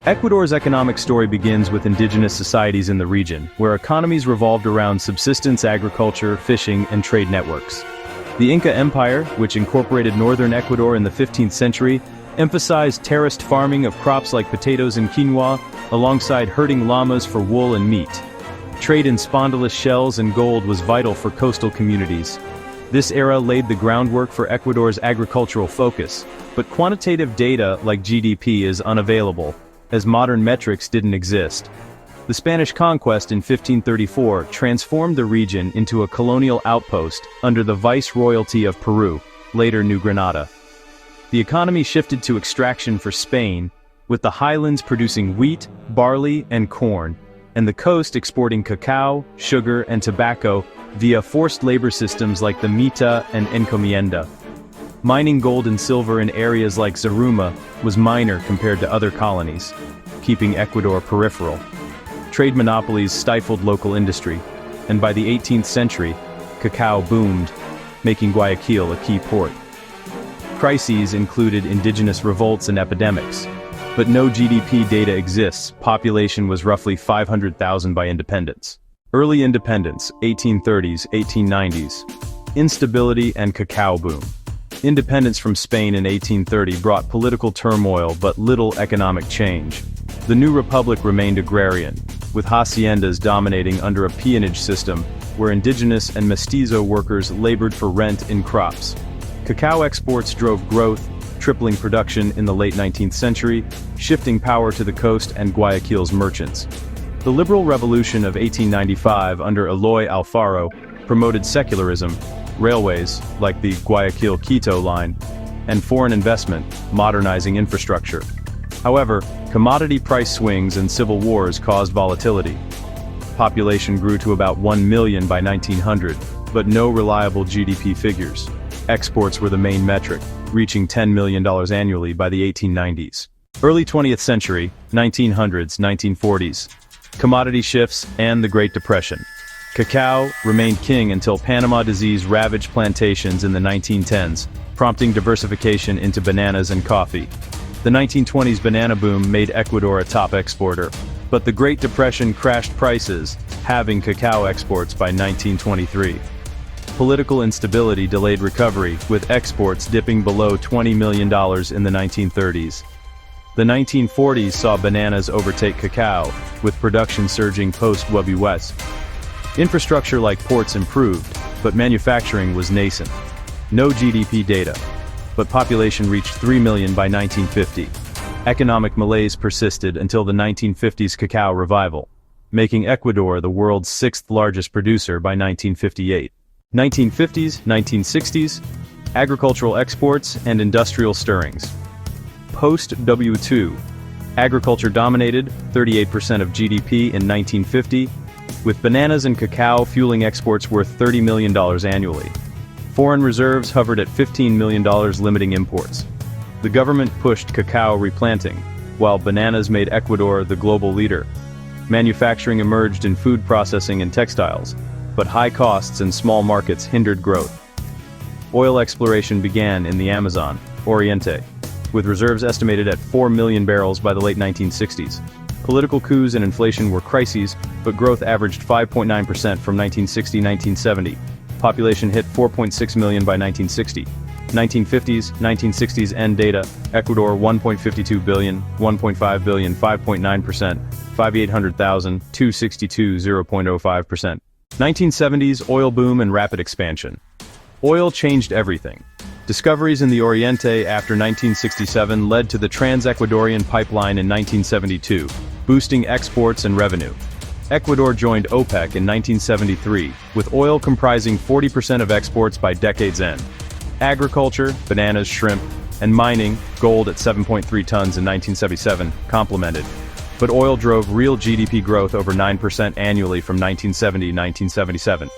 Ecuador's economic story begins with indigenous societies in the region, where economies revolved around subsistence agriculture, fishing, and trade networks. The Inca Empire, which incorporated northern Ecuador in the 15th century, emphasized terraced farming of crops like potatoes and quinoa, alongside herding llamas for wool and meat. Trade in spondylus shells and gold was vital for coastal communities. This era laid the groundwork for Ecuador's agricultural focus, but quantitative data like GDP is unavailable, as modern metrics didn't exist. The Spanish conquest in 1534 transformed the region into a colonial outpost under the viceroyalty of Peru, later New Granada. The economy shifted to extraction for Spain, with the highlands producing wheat, barley, and corn, and the coast exporting cacao, sugar, and tobacco via forced labor systems like the mita and encomienda. Mining gold and silver in areas like Zaruma was minor compared to other colonies, keeping Ecuador peripheral. Trade monopolies stifled local industry, and by the 18th century, cacao boomed, making Guayaquil a key port. Crises included indigenous revolts and epidemics, but no GDP data exists. Population was roughly 500,000 by independence. Early independence, 1830s, 1890s. Instability and cacao boom. Independence from Spain in 1830 brought political turmoil but little economic change. The new republic remained agrarian, with haciendas dominating under a peonage system, where indigenous and mestizo workers labored for rent in crops. Cacao exports drove growth, tripling production in the late 19th century, shifting power to the coast and Guayaquil's merchants. The liberal revolution of 1895 under Eloy Alfaro promoted secularism, railways, like the Guayaquil-Quito line, and foreign investment, modernizing infrastructure. However, commodity price swings and civil wars caused volatility. Population grew to about 1 million by 1900, but no reliable GDP figures. Exports were the main metric, reaching $10 million annually by the 1890s. Early 20th century, 1900s, 1940s. Commodity shifts and the Great Depression. Cacao remained king until Panama disease ravaged plantations in the 1910s, prompting diversification into bananas and coffee. The 1920s banana boom made Ecuador a top exporter, but the Great Depression crashed prices, halving cacao exports by 1923. Political instability delayed recovery, with exports dipping below $20 million in the 1930s. The 1940s saw bananas overtake cacao, with production surging post-Wubby West. Infrastructure like ports improved, but manufacturing was nascent. No GDP data, but population reached 3 million by 1950. Economic malaise persisted until the 1950s cacao revival, making Ecuador the world's sixth largest producer by 1958. 1950s, 1960s, agricultural exports and industrial stirrings. Post-W2, agriculture dominated, 38% of GDP in 1950, with bananas and cacao fueling exports worth $30 million annually. Foreign reserves hovered at $15 million, limiting imports. The government pushed cacao replanting, while bananas made Ecuador the global leader. Manufacturing emerged in food processing and textiles, but high costs and small markets hindered growth. Oil exploration began in the Amazon, Oriente, with reserves estimated at 4 million barrels by the late 1960s. Political coups and inflation were crises, but growth averaged 5.9% from 1960-1970. Population hit 4.6 million by 1960. 1950s, 1960s end data, Ecuador 1.52 billion, 1.5 billion, 5.9%, 5,800,000, 262, 0.05%. 1970s oil boom and rapid expansion. Oil changed everything. Discoveries in the Oriente after 1967 led to the Trans-Ecuadorian Pipeline in 1972, boosting exports and revenue. Ecuador joined OPEC in 1973, with oil comprising 40% of exports by decade's end. Agriculture, bananas, shrimp, and mining, gold at 7.3 tons in 1977, complemented. But oil drove real GDP growth over 9% annually from 1970 to 1977.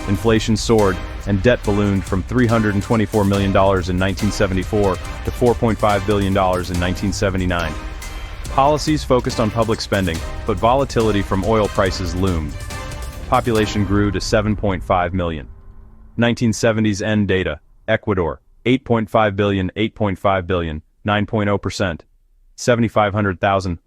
Inflation soared, and debt ballooned from $324 million in 1974 to $4.5 billion in 1979. Policies focused on public spending, but volatility from oil prices loomed. Population grew to 7.5 million. 1970s end data, Ecuador, 8.5 billion, 8.5 billion, 9.0%. 7,500,133,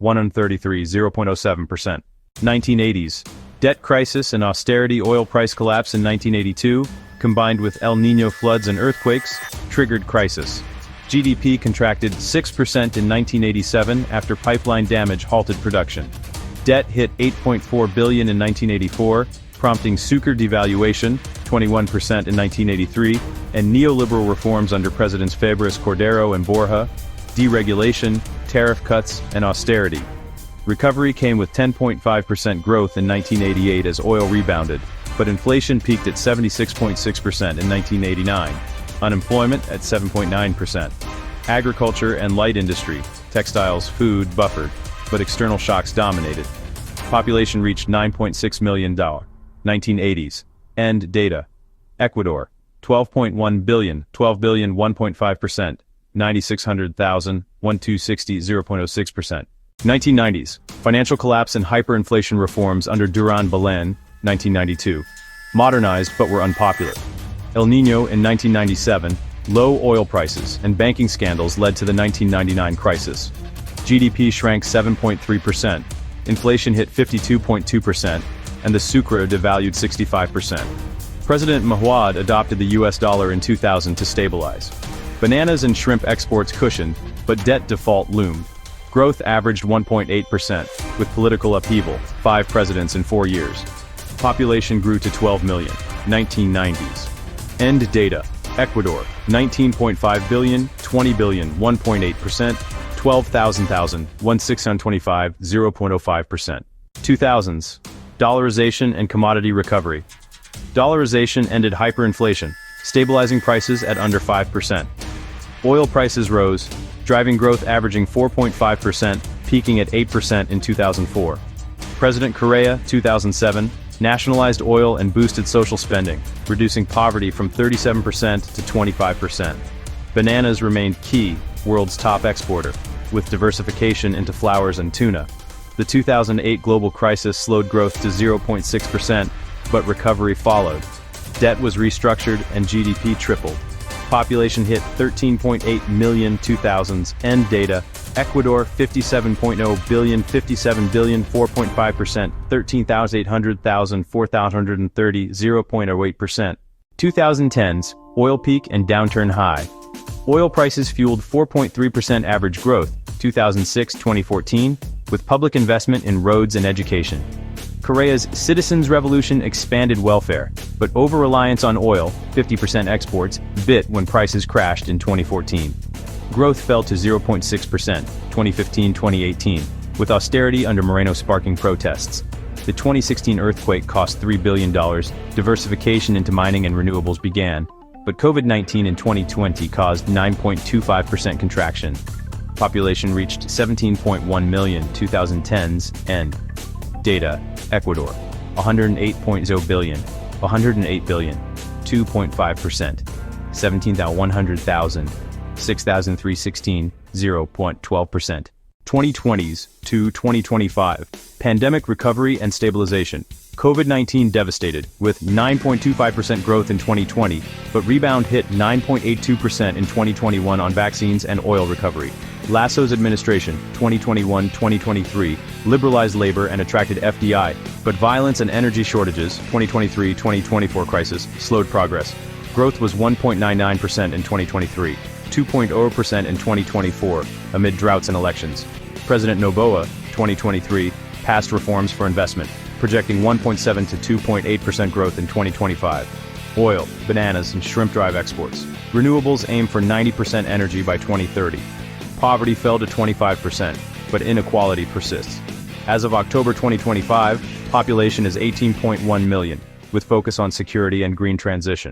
0.07%. 1980s. Debt crisis and austerity. Oil price collapse in 1982, combined with El Niño floods and earthquakes, triggered crisis. GDP contracted 6% in 1987 after pipeline damage halted production. Debt hit $8.4 billion in 1984, prompting Sucre devaluation, 21% in 1983, and neoliberal reforms under Presidents Febres Cordero and Borja, deregulation, tariff cuts, and austerity. Recovery came with 10.5% growth in 1988 as oil rebounded, but inflation peaked at 76.6% in 1989. Unemployment at 7.9%. Agriculture and light industry, textiles, food buffered, but external shocks dominated. Population reached 9.6 million. 1980s. End data. Ecuador, 12.1 billion, 12 billion, 1.5%, 9,600,000, 1,260, 0.06%. 1990s. Financial collapse and hyperinflation reforms under Duran Belen, 1992. Modernized but were unpopular. El Niño in 1997, low oil prices and banking scandals led to the 1999 crisis. GDP shrank 7.3%, inflation hit 52.2%, and the Sucre devalued 65%. President Mahuad adopted the US dollar in 2000 to stabilize. Bananas and shrimp exports cushioned, but debt default loomed. Growth averaged 1.8%, with political upheaval, 5 presidents in 4 years. Population grew to 12 million, 1990s. End data. Ecuador, 19.5 billion, 20 billion, 1.8%, 12,000, 1,625, 0.05%. 2000s. Dollarization and commodity recovery. Dollarization ended hyperinflation, stabilizing prices at under 5%. Oil prices rose, driving growth averaging 4.5%, peaking at 8% in 2004. President Correa, 2007, nationalized oil and boosted social spending, reducing poverty from 37% to 25%. Bananas remained key, world's top exporter, with diversification into flowers and tuna. The 2008 global crisis slowed growth to 0.6%, but recovery followed. Debt was restructured and GDP tripled. Population hit 13.8 million. 2000s. End data. Ecuador, 57.0 billion, 57 billion, 4.5%, 13,800, 4,130, 0.08%. 2010s. Oil peak and downturn high. Oil prices fueled 4.3% average growth, 2006-2014, with public investment in roads and education. Correa's Citizens' Revolution expanded welfare, but over-reliance on oil, 50% exports, bit when prices crashed in 2014. Growth fell to 0.6%, 2015-2018, with austerity under Moreno sparking protests. The 2016 earthquake cost $3 billion, diversification into mining and renewables began, but COVID-19 in 2020 caused 9.25% contraction. Population reached 17.1 million. 2010s. End data. Ecuador, 108.0 billion, 108 billion, 2.5%, 17,100,000, 6,316, 0.12%. 2020s to 2025. Pandemic recovery and stabilization. COVID-19 devastated, with 9.25% growth in 2020, but rebound hit 9.82% in 2021 on vaccines and oil recovery. Lasso's administration, 2021-2023, liberalized labor and attracted FDI, but violence and energy shortages, 2023-2024 crisis, slowed progress. Growth was 1.99% in 2023, 2.0% in 2024, amid droughts and elections. President Noboa, 2023, passed reforms for investment, projecting 1.7 to 2.8% growth in 2025. Oil, bananas, and shrimp drive exports. Renewables aim for 90% energy by 2030. Poverty fell to 25%, but inequality persists. As of October 2025, population is 18.1 million, with focus on security and green transition.